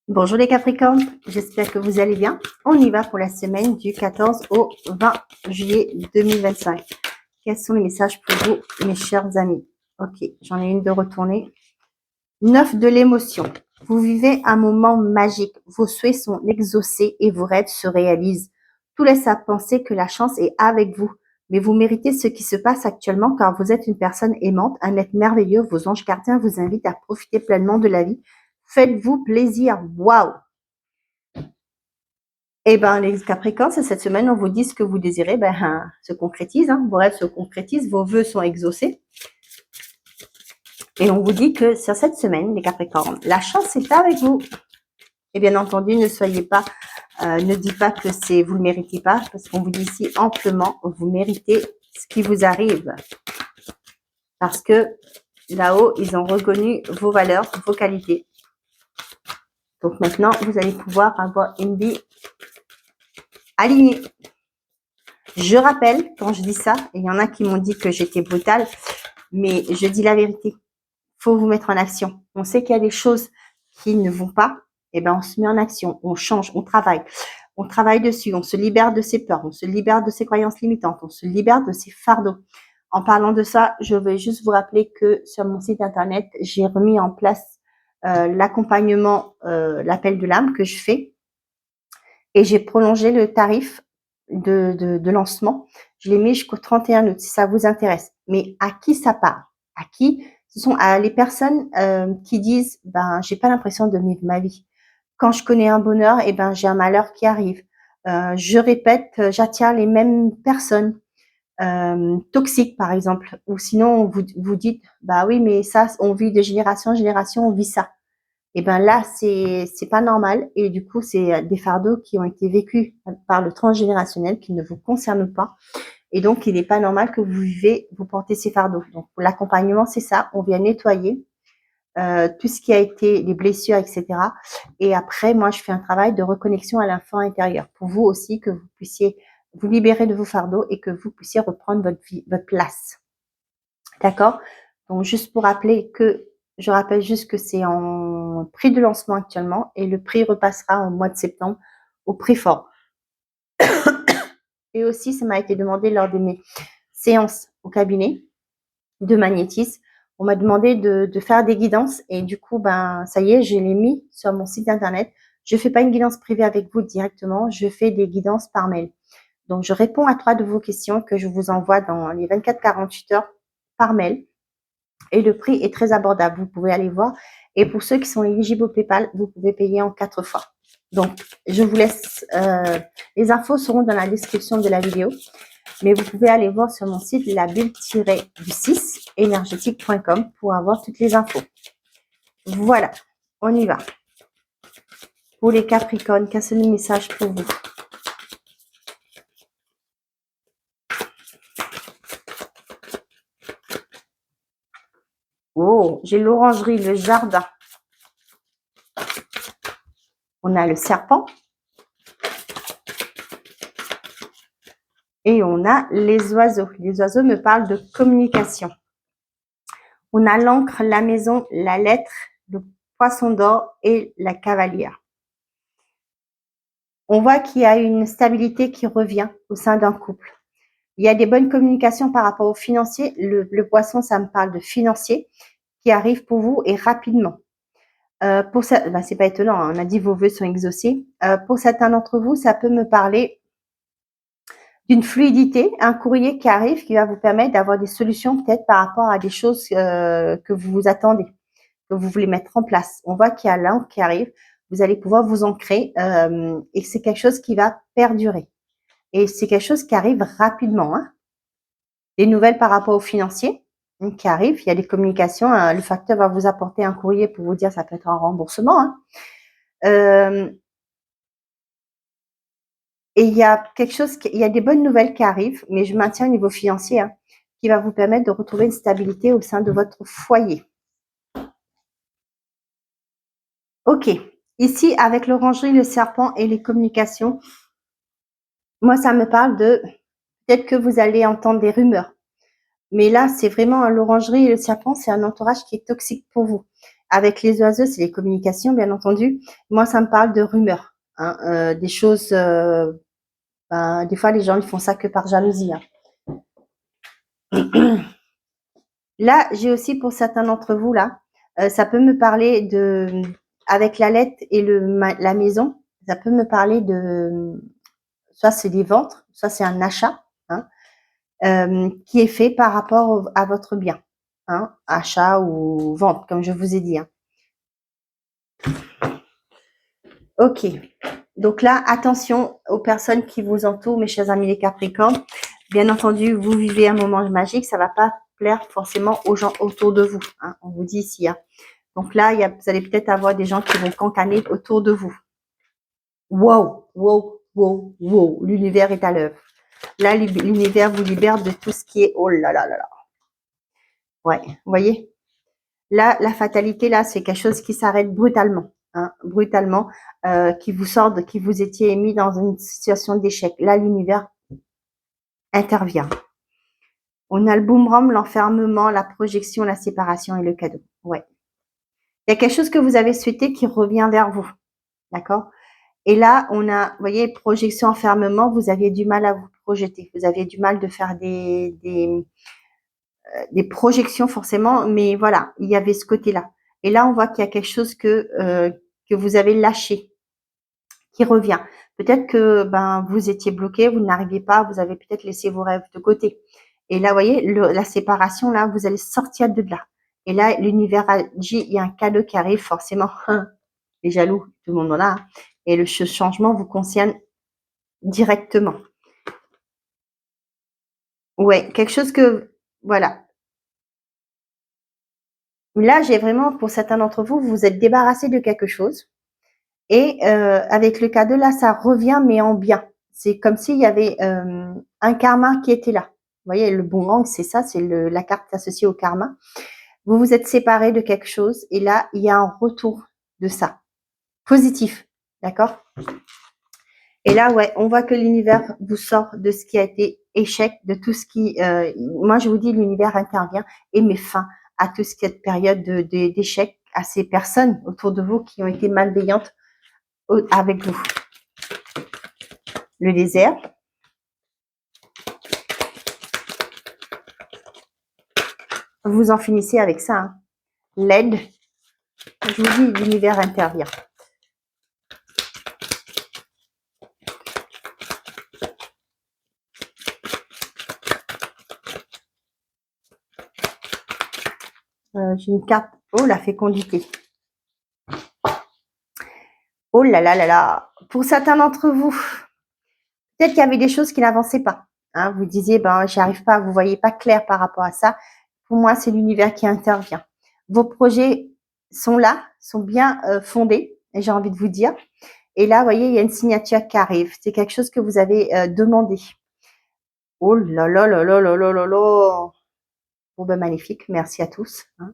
Bonjour les Capricornes, j'espère que vous allez bien. On y va pour la semaine du 14 au 20 juillet 2025. Quels sont les messages pour vous, mes chers amis? Ok, j'en ai une de retournée. 9 de l'émotion. Vous vivez un moment magique. Vos souhaits sont exaucés et vos rêves se réalisent. Tout laisse à penser que la chance est avec vous. Mais vous méritez ce qui se passe actuellement car vous êtes une personne aimante, un être merveilleux. Vos anges gardiens vous invitent à profiter pleinement de la vie. Faites-vous plaisir. Waouh! Eh ben, les Capricornes, cette semaine, on vous dit ce que vous désirez, se concrétise, hein, vos rêves se concrétisent, vos vœux sont exaucés. Et on vous dit que sur cette semaine, les Capricornes, la chance est avec vous. Et bien entendu, ne soyez pas, ne dites pas que vous le méritez pas, parce qu'on vous dit ici amplement, vous méritez ce qui vous arrive. Parce que là-haut, ils ont reconnu vos valeurs, vos qualités. Donc maintenant, vous allez pouvoir avoir une vie alignée. Je rappelle, quand je dis ça, il y en a qui m'ont dit que j'étais brutale, mais je dis la vérité. Il faut vous mettre en action. On sait qu'il y a des choses qui ne vont pas, et ben on se met en action, on change, on travaille dessus, on se libère de ses peurs, on se libère de ses croyances limitantes, on se libère de ses fardeaux. En parlant de ça, je vais juste vous rappeler que sur mon site internet, j'ai remis en place l'accompagnement, l'appel de l'âme que je fais, et j'ai prolongé le tarif de lancement. Je l'ai mis jusqu'au 31 août si ça vous intéresse. Mais à qui ça parle? À qui? Ce sont les personnes qui disent j'ai pas l'impression de vivre ma vie. Quand je connais un bonheur, j'ai un malheur qui arrive. Je répète, j'attire les mêmes personnes toxiques par exemple. Ou sinon vous dites oui mais ça on vit de génération en génération, on vit ça. Et ben là, c'est pas normal. Et du coup, c'est des fardeaux qui ont été vécus par le transgénérationnel qui ne vous concernent pas. Et donc, il n'est pas normal que vous portez ces fardeaux. Donc, l'accompagnement, c'est ça. On vient nettoyer tout ce qui a été les blessures, etc. Et après, moi, je fais un travail de reconnexion à l'enfant intérieur pour vous aussi, que vous puissiez vous libérer de vos fardeaux et que vous puissiez reprendre votre vie, votre place. D'accord? Donc, juste pour rappeler que je rappelle juste que c'est en prix de lancement actuellement et le prix repassera au mois de septembre au prix fort. Et aussi, ça m'a été demandé lors de mes séances au cabinet de magnétisme. On m'a demandé de faire des guidances et du coup, ça y est, je l'ai mis sur mon site internet. Je fais pas une guidance privée avec vous directement, je fais des guidances par mail. Donc, je réponds à 3 de vos questions que je vous envoie dans les 24-48 heures par mail. Et le prix est très abordable, vous pouvez aller voir. Et pour ceux qui sont éligibles au PayPal, vous pouvez payer en 4 fois. Donc, je vous laisse, les infos seront dans la description de la vidéo, mais vous pouvez aller voir sur mon site la bulle-du6 énergétique.com pour avoir toutes les infos. Voilà, on y va. Pour les Capricornes, quel est le message pour vous? Oh, j'ai l'orangerie, le jardin. On a le serpent. Et on a les oiseaux. Les oiseaux me parlent de communication. On a l'encre, la maison, la lettre, le poisson d'or et la cavalière. On voit qu'il y a une stabilité qui revient au sein d'un couple. Il y a des bonnes communications par rapport au financier. Le poisson, ça me parle de financier qui arrive pour vous et rapidement. Pour ça, c'est pas étonnant, hein, on a dit vos vœux sont exaucés. Pour certains d'entre vous, ça peut me parler d'une fluidité, un courrier qui arrive qui va vous permettre d'avoir des solutions peut-être par rapport à des choses que vous vous attendez, que vous voulez mettre en place. On voit qu'il y a l'encre qui arrive, vous allez pouvoir vous ancrer et c'est quelque chose qui va perdurer. Et c'est quelque chose qui arrive rapidement. Hein. Des nouvelles par rapport aux financiers qui arrivent, il y a des communications, le facteur va vous apporter un courrier pour vous dire ça peut être un remboursement. Hein. Et il y a il y a des bonnes nouvelles qui arrivent, mais je maintiens au niveau financier, hein, qui va vous permettre de retrouver une stabilité au sein de votre foyer. Ok, ici avec l'orangerie, le serpent et les communications, moi ça me parle de peut-être que vous allez entendre des rumeurs. Mais là, c'est vraiment l'orangerie et le serpent, c'est un entourage qui est toxique pour vous. avec les oiseaux, c'est les communications, bien entendu. Moi, ça me parle de rumeurs, hein, des choses. Ben, des fois, les gens ils font ça que par jalousie. Hein. Là, j'ai aussi pour certains d'entre vous là, ça peut me parler de, avec la lettre et la maison, ça peut me parler de, soit c'est des ventes, soit c'est un achat, hein, qui est fait par rapport à votre bien, hein, achat ou vente, comme je vous ai dit. Hein. Ok. Donc là, attention aux personnes qui vous entourent, mes chers amis les Capricornes. Bien entendu, vous vivez un moment magique, ça ne va pas plaire forcément aux gens autour de vous. Hein, on vous dit ici. Hein. Donc là, vous allez peut-être avoir des gens qui vont cancaner autour de vous. Wow, wow, wow, wow. L'univers est à l'œuvre. Là, l'univers vous libère de tout ce qui est oh là là là là. Ouais, vous voyez. Là, la fatalité, là, c'est quelque chose qui s'arrête brutalement. Hein, brutalement, qui vous sort, qui vous étiez mis dans une situation d'échec. Là, l'univers intervient. On a le boomerang, l'enfermement, la projection, la séparation et le cadeau. Ouais. Il y a quelque chose que vous avez souhaité qui revient vers vous. D'accord? Et là, on a, vous voyez, projection, enfermement, vous aviez du mal à vous projeter. Vous aviez du mal de faire des projections forcément, mais voilà, il y avait ce côté-là. Et là, on voit qu'il y a quelque chose que vous avez lâché, qui revient. Peut-être que ben vous étiez bloqué, vous n'arriviez pas, vous avez peut-être laissé vos rêves de côté. Et là, vous voyez, la séparation, là, vous allez sortir de là. Et là, l'univers agit, il y a un cadeau qui arrive, forcément. Les jaloux, tout le monde en a. Hein. Et le changement vous concerne directement. Ouais, quelque chose que, voilà. Là, j'ai vraiment, pour certains d'entre vous, vous vous êtes débarrassé de quelque chose. Et avec le cadeau, là, ça revient, mais en bien. C'est comme s'il y avait un karma qui était là. Vous voyez, le boomerang, c'est ça, c'est la carte associée au karma. Vous vous êtes séparés de quelque chose et là, il y a un retour de ça. Positif, d'accord? Et là, ouais, on voit que l'univers vous sort de ce qui a été échec, de tout ce qui... moi, je vous dis, l'univers intervient et met fin à tout ce qui est période d'échec, à ces personnes autour de vous qui ont été malveillantes avec vous. Le désert. Vous en finissez avec ça. Hein. L'aide. Je vous dis, l'univers intervient. J'ai une carte. Oh, la fécondité. Oh là là là là. Pour certains d'entre vous, peut-être qu'il y avait des choses qui n'avançaient pas. Hein, vous disiez, ben, j'y arrive pas, vous voyez pas clair par rapport à ça. Pour moi, c'est l'univers qui intervient. Vos projets sont là, sont bien fondés, et j'ai envie de vous dire. Et là, vous voyez, il y a une signature qui arrive. C'est quelque chose que vous avez demandé. Oh là là là là là là là là. Bon, ben, magnifique. Merci à tous. Hein.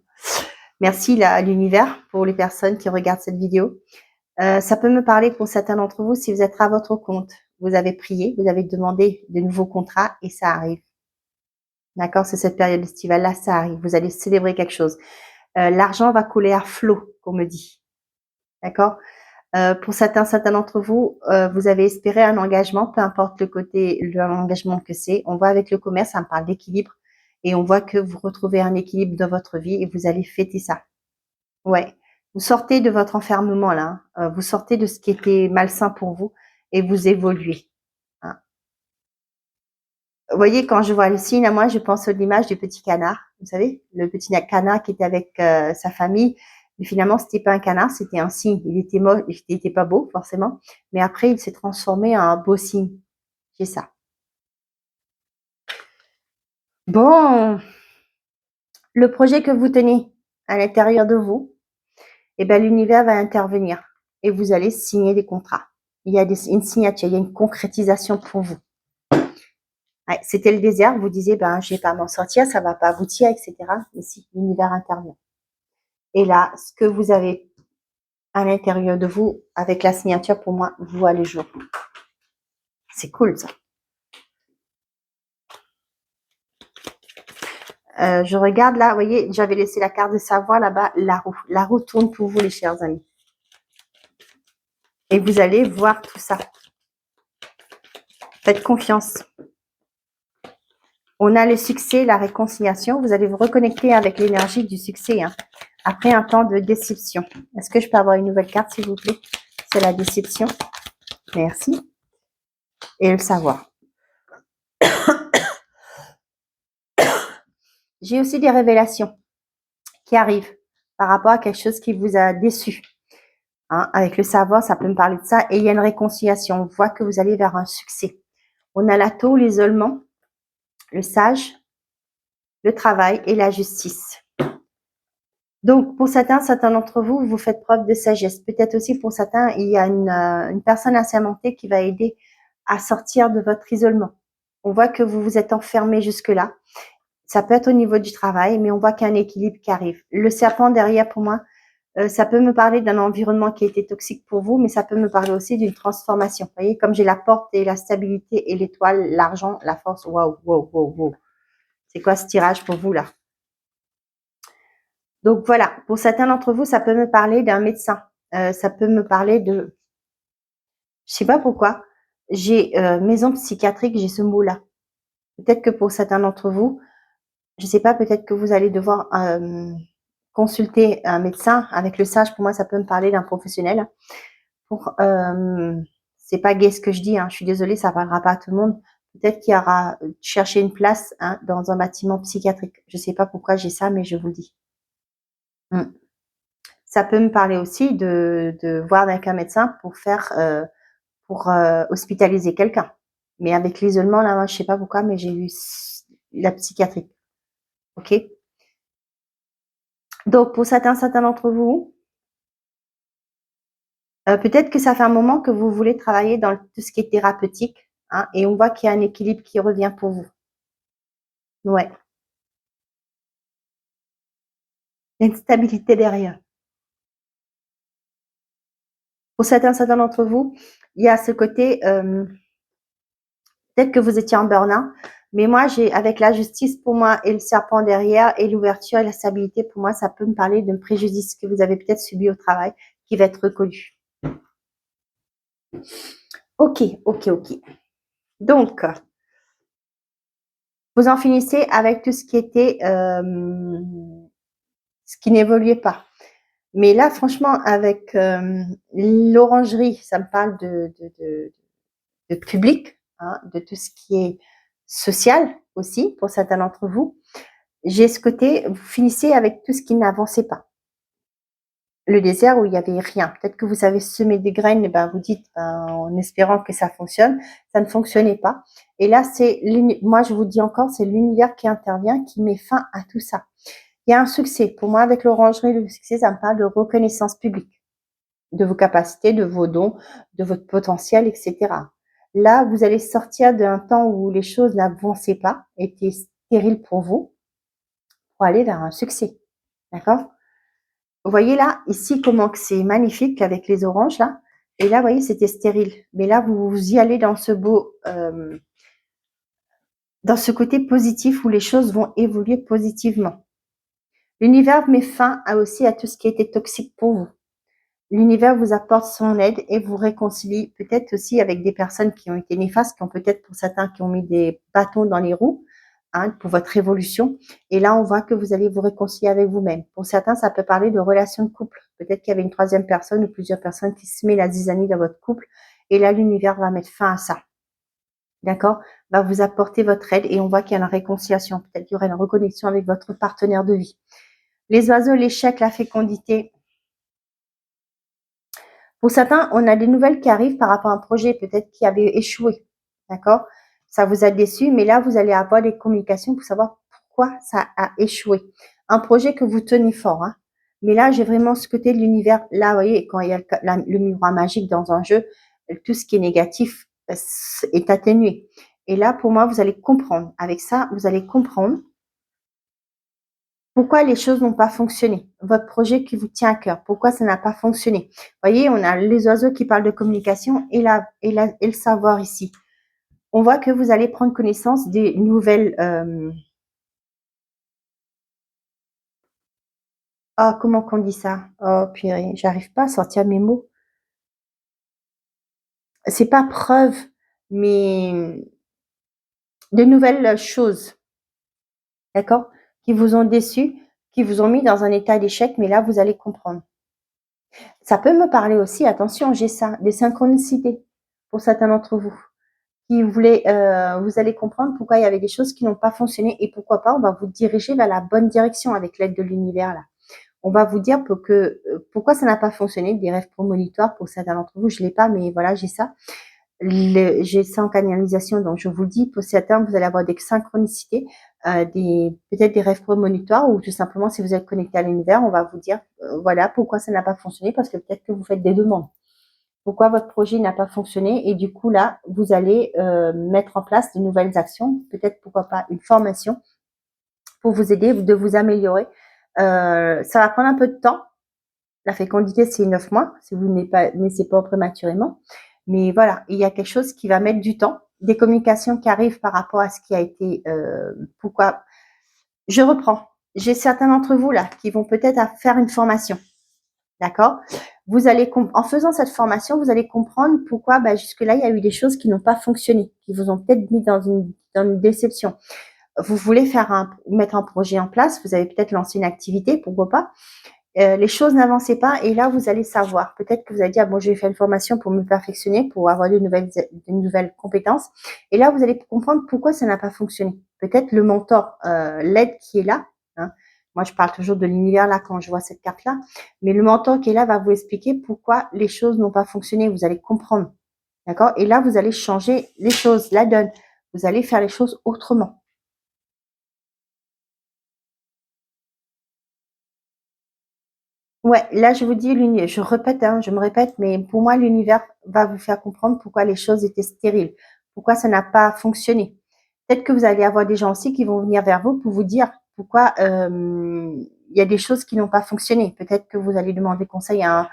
Merci à l'univers pour les personnes qui regardent cette vidéo. Ça peut me parler pour certains d'entre vous si vous êtes à votre compte. Vous avez prié, vous avez demandé de nouveaux contrats et ça arrive. D'accord? C'est cette période estivale-là, ça arrive. Vous allez célébrer quelque chose. L'argent va couler à flot, qu'on me dit. D'accord? Pour certains d'entre vous, vous avez espéré un engagement, peu importe l'engagement que c'est. On voit avec le commerce, ça me parle d'équilibre. Et on voit que vous retrouvez un équilibre dans votre vie et vous allez fêter ça. Ouais. Vous sortez de votre enfermement là. Hein. Vous sortez de ce qui était malsain pour vous et vous évoluez. Hein. Vous voyez, quand je vois le signe, moi, je pense à l'image du petit canard. Vous savez, le petit canard qui était avec sa famille. Mais finalement, c'était pas un canard, c'était un cygne. Il était moche, il était pas beau, forcément. Mais après, il s'est transformé en un beau cygne. C'est ça. Bon. Le projet que vous tenez à l'intérieur de vous, eh ben, l'univers va intervenir. Et vous allez signer des contrats. Il y a une signature, il y a une concrétisation pour vous. Ouais, c'était le désert, vous disiez, ben, je vais pas m'en sortir, ça va pas aboutir, etc. Mais si, l'univers intervient. Et là, ce que vous avez à l'intérieur de vous, avec la signature, pour moi, voit le jour. C'est cool, ça. Je regarde là, vous voyez, j'avais laissé la carte de savoir là-bas, la roue. La roue tourne pour vous, les chers amis. Et vous allez voir tout ça. Faites confiance. On a le succès, la réconciliation. Vous allez vous reconnecter avec l'énergie du succès, hein, après un temps de déception. Est-ce que je peux avoir une nouvelle carte, s'il vous plaît? C'est la déception. Merci. Et le savoir. J'ai aussi des révélations qui arrivent par rapport à quelque chose qui vous a déçu. Hein, avec le savoir, ça peut me parler de ça. Et il y a une réconciliation. On voit que vous allez vers un succès. On a la taupe, l'isolement, le sage, le travail et la justice. Donc, pour certains d'entre vous, vous faites preuve de sagesse. Peut-être aussi pour certains, il y a une personne assermentée qui va aider à sortir de votre isolement. On voit que vous vous êtes enfermé jusque-là. Ça peut être au niveau du travail, mais on voit qu'il y a un équilibre qui arrive. Le serpent derrière, pour moi, ça peut me parler d'un environnement qui a été toxique pour vous, mais ça peut me parler aussi d'une transformation. Vous voyez, comme j'ai la porte et la stabilité et l'étoile, l'argent, la force. Waouh, waouh, waouh, waouh. C'est quoi ce tirage pour vous là? Donc voilà, pour certains d'entre vous, ça peut me parler d'un médecin. Ça peut me parler de... Je sais pas pourquoi. J'ai maison psychiatrique, j'ai ce mot-là. Peut-être que pour certains d'entre vous, je sais pas, peut-être que vous allez devoir consulter un médecin. Avec le sage, pour moi, ça peut me parler d'un professionnel. Pour, c'est pas gai ce que je dis, hein, je suis désolée, ça parlera pas à tout le monde. Peut-être qu'il y aura chercher une place, hein, dans un bâtiment psychiatrique. Je sais pas pourquoi j'ai ça, mais je vous le dis. Ça peut me parler aussi de voir avec un médecin pour faire hospitaliser quelqu'un. Mais avec l'isolement, là, moi, je sais pas pourquoi, mais j'ai eu la psychiatrie. Ok. Donc pour certains d'entre vous, peut-être que ça fait un moment que vous voulez travailler dans tout ce qui est thérapeutique, hein, et on voit qu'il y a un équilibre qui revient pour vous. Ouais. Il y a une stabilité derrière. Pour certains d'entre vous, il y a ce côté, peut-être que vous étiez en burn-out, mais moi, j'ai, avec la justice pour moi et le serpent derrière et l'ouverture et la stabilité, pour moi, ça peut me parler d'un préjudice que vous avez peut-être subi au travail qui va être reconnu. Ok, ok, ok. Donc, vous en finissez avec tout ce qui était, ce qui n'évoluait pas. Mais là, franchement, avec l'orangerie, ça me parle de public, hein, de tout ce qui est social aussi, pour certains d'entre vous. J'ai ce côté, vous finissez avec tout ce qui n'avançait pas. Le désert où il n'y avait rien. Peut-être que vous avez semé des graines, et ben vous dites, en espérant que ça fonctionne, ça ne fonctionnait pas. Et là, moi je vous dis encore, c'est l'univers qui intervient, qui met fin à tout ça. Il y a un succès. Pour moi, avec l'orangerie, le succès, ça me parle de reconnaissance publique, de vos capacités, de vos dons, de votre potentiel, etc. Là, vous allez sortir d'un temps où les choses n'avançaient pas, étaient stériles pour vous, pour aller vers un succès. D'accord? Vous voyez là, ici, comment que c'est magnifique avec les oranges, là. Et là, vous voyez, c'était stérile. Mais là, vous y allez dans ce beau, dans ce côté positif où les choses vont évoluer positivement. L'univers met fin aussi à tout ce qui était toxique pour vous. L'univers vous apporte son aide et vous réconcilie peut-être aussi avec des personnes qui ont été néfastes, qui ont peut-être pour certains qui ont mis des bâtons dans les roues, hein, pour votre évolution. Et là, on voit que vous allez vous réconcilier avec vous-même. Pour certains, ça peut parler de relations de couple. Peut-être qu'il y avait une troisième personne ou plusieurs personnes qui se met la zizanie dans votre couple. Et là, l'univers va mettre fin à ça. D'accord? Va vous apporter votre aide et on voit qu'il y a une réconciliation. Peut-être qu'il y aura une reconnexion avec votre partenaire de vie. Les oiseaux, l'échec, la fécondité. Pour certains, on a des nouvelles qui arrivent par rapport à un projet peut-être qui avait échoué. D'accord? Ça vous a déçu, mais là, vous allez avoir des communications pour savoir pourquoi ça a échoué. Un projet que vous tenez fort, hein. Mais là, j'ai vraiment ce côté de l'univers. Là, vous voyez, quand il y a le miroir magique dans un jeu, tout ce qui est négatif est atténué. Et là, pour moi, vous allez comprendre. Avec ça, vous allez comprendre pourquoi les choses n'ont pas fonctionné. Votre projet qui vous tient à cœur, pourquoi ça n'a pas fonctionné. Vous voyez, on a les oiseaux qui parlent de communication et le savoir ici. On voit que vous allez prendre connaissance des nouvelles Ah, comment qu'on dit ça? Oh, purée, j'arrive pas à sortir mes mots. C'est pas preuve, mais de nouvelles choses, d'accord? Qui vous ont déçu, qui vous ont mis dans un état d'échec, mais là, vous allez comprendre. Ça peut me parler aussi, attention, j'ai ça, des synchronicités pour certains d'entre vous. Qui voulait, vous allez comprendre pourquoi il y avait des choses qui n'ont pas fonctionné et pourquoi pas, on va vous diriger vers la bonne direction avec l'aide de l'univers là. On va vous dire pourquoi ça n'a pas fonctionné, des rêves prémonitoires pour certains d'entre vous, je l'ai pas, mais voilà, j'ai ça. J'ai ça en canalisation, donc je vous le dis, pour certains, vous allez avoir des synchronicités, peut-être des rêves prémonitoires ou tout simplement, si vous êtes connecté à l'univers, on va vous dire, voilà, pourquoi ça n'a pas fonctionné, parce que peut-être que vous faites des demandes. Pourquoi votre projet n'a pas fonctionné et du coup là, vous allez mettre en place de nouvelles actions, peut-être pourquoi pas une formation pour vous aider, de vous améliorer. Ça va prendre un peu de temps. La fécondité, c'est 9 mois, si vous ne naissez pas prématurément. Mais voilà, il y a quelque chose qui va mettre du temps, des communications qui arrivent par rapport à ce qui a été, pourquoi. Je reprends. J'ai certains d'entre vous là qui vont peut-être faire une formation. D'accord? Vous allez, en faisant cette formation, vous allez comprendre pourquoi jusque-là, il y a eu des choses qui n'ont pas fonctionné, qui vous ont peut-être mis dans une déception. Vous voulez mettre un projet en place, vous avez peut-être lancé une activité, pourquoi pas. Les choses n'avançaient pas et là, vous allez savoir. Peut-être que vous allez dire, bon, je vais faire une formation pour me perfectionner, pour avoir de nouvelles compétences. Et là, vous allez comprendre pourquoi ça n'a pas fonctionné. Peut-être le mentor, l'aide qui est là, hein. Moi, je parle toujours de l'univers là quand je vois cette carte-là. Mais le mentor qui est là va vous expliquer pourquoi les choses n'ont pas fonctionné. Vous allez comprendre. D'accord? Et là, vous allez changer les choses, la donne. Vous allez faire les choses autrement. Ouais, là, je vous dis, je répète, hein, je me répète, mais pour moi, l'univers va vous faire comprendre pourquoi les choses étaient stériles, pourquoi ça n'a pas fonctionné. Peut-être que vous allez avoir des gens aussi qui vont venir vers vous pour vous dire pourquoi il y a des choses qui n'ont pas fonctionné. Peut-être que vous allez demander conseil à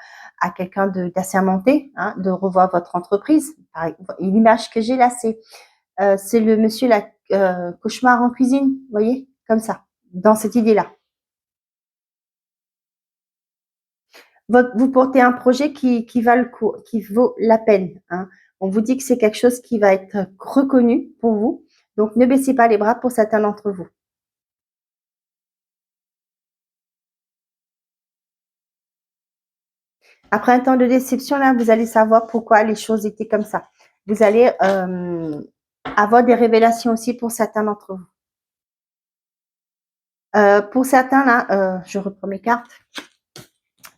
quelqu'un d'assermenté, hein, de revoir votre entreprise. L'image que j'ai là, c'est le monsieur là, cauchemar en cuisine, vous voyez, comme ça, dans cette idée-là. Vous portez un projet qui vaut la peine, hein. On vous dit que c'est quelque chose qui va être reconnu pour vous. Donc, ne baissez pas les bras pour certains d'entre vous. Après un temps de déception, là, vous allez savoir pourquoi les choses étaient comme ça. Vous allez avoir des révélations aussi pour certains d'entre vous. Pour certains, là, je reprends mes cartes.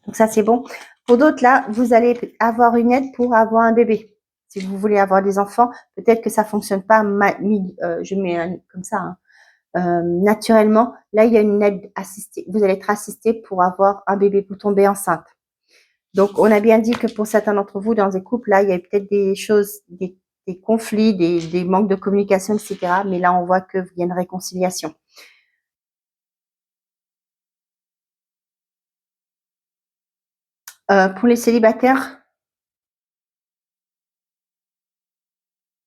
Donc ça, c'est bon. Pour d'autres, là, vous allez avoir une aide pour avoir un bébé. Si vous voulez avoir des enfants, peut-être que ça fonctionne pas, je mets comme ça, hein, naturellement. Là, il y a une aide assistée. Vous allez être assisté pour avoir un bébé, pour tomber enceinte. Donc, on a bien dit que pour certains d'entre vous, dans des couples, là, il y a peut-être des choses, des conflits, des manques de communication, etc. Mais là, on voit qu'il y a une réconciliation. Pour les célibataires,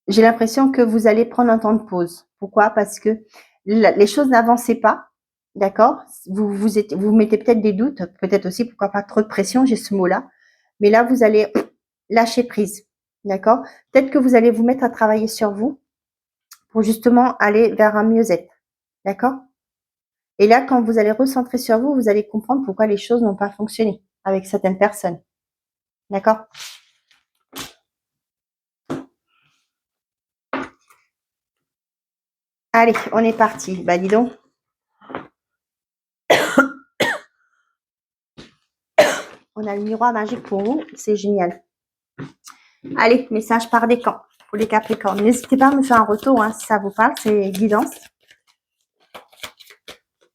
j'ai l'impression que vous allez prendre un temps de pause. Pourquoi? Parce que les choses n'avançaient pas, d'accord? Vous mettez peut-être des doutes, peut-être aussi, pourquoi pas trop de pression, j'ai ce mot-là. Mais là, vous allez lâcher prise, d'accord? Peut-être que vous allez vous mettre à travailler sur vous pour justement aller vers un mieux-être, d'accord? Et là, quand vous allez recentrer sur vous, vous allez comprendre pourquoi les choses n'ont pas fonctionné avec certaines personnes, d'accord? Allez, on est parti. Bah, dis donc. On a le miroir magique pour vous. C'est génial. Allez, message par décan pour les Capricornes. N'hésitez pas à me faire un retour, hein, si ça vous parle. C'est guidance.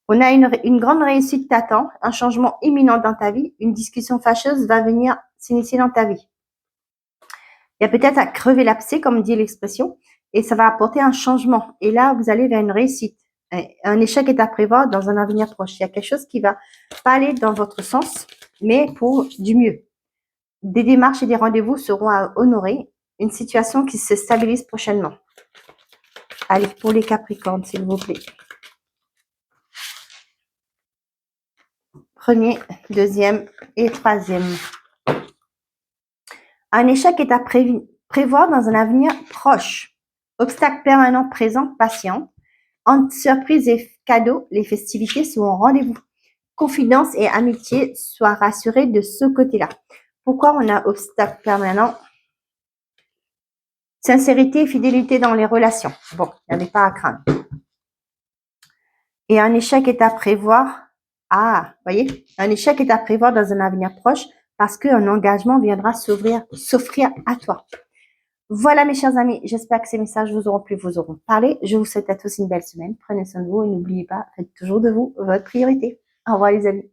On a une grande réussite t'attend, un changement imminent dans ta vie. Une discussion fâcheuse va venir s'initier dans ta vie. Il y a peut-être à crever l'abcès, comme dit l'expression, et ça va apporter un changement. Et là, vous allez vers une réussite. Un échec est à prévoir dans un avenir proche. Il y a quelque chose qui va pas aller dans votre sens, mais pour du mieux. Des démarches et des rendez-vous seront à honorer. Une situation qui se stabilise prochainement. Allez, pour les Capricornes, s'il vous plaît. Premier, deuxième et troisième. Un échec est à prévoir dans un avenir proche. Obstacle permanent présent, patient. Entre surprise et cadeaux, les festivités sont au rendez-vous. Confidence et amitié, sois rassuré de ce côté-là. Pourquoi on a obstacle permanent? Sincérité et fidélité dans les relations. Bon, il n'y avait pas à craindre. Et un échec est à prévoir. Ah, voyez, un échec est à prévoir dans un avenir proche parce qu'un engagement viendra s'offrir à toi. Voilà mes chers amis, j'espère que ces messages vous auront plu, vous auront parlé. Je vous souhaite à tous une belle semaine. Prenez soin de vous et n'oubliez pas, faites toujours de vous votre priorité. Au revoir les amis.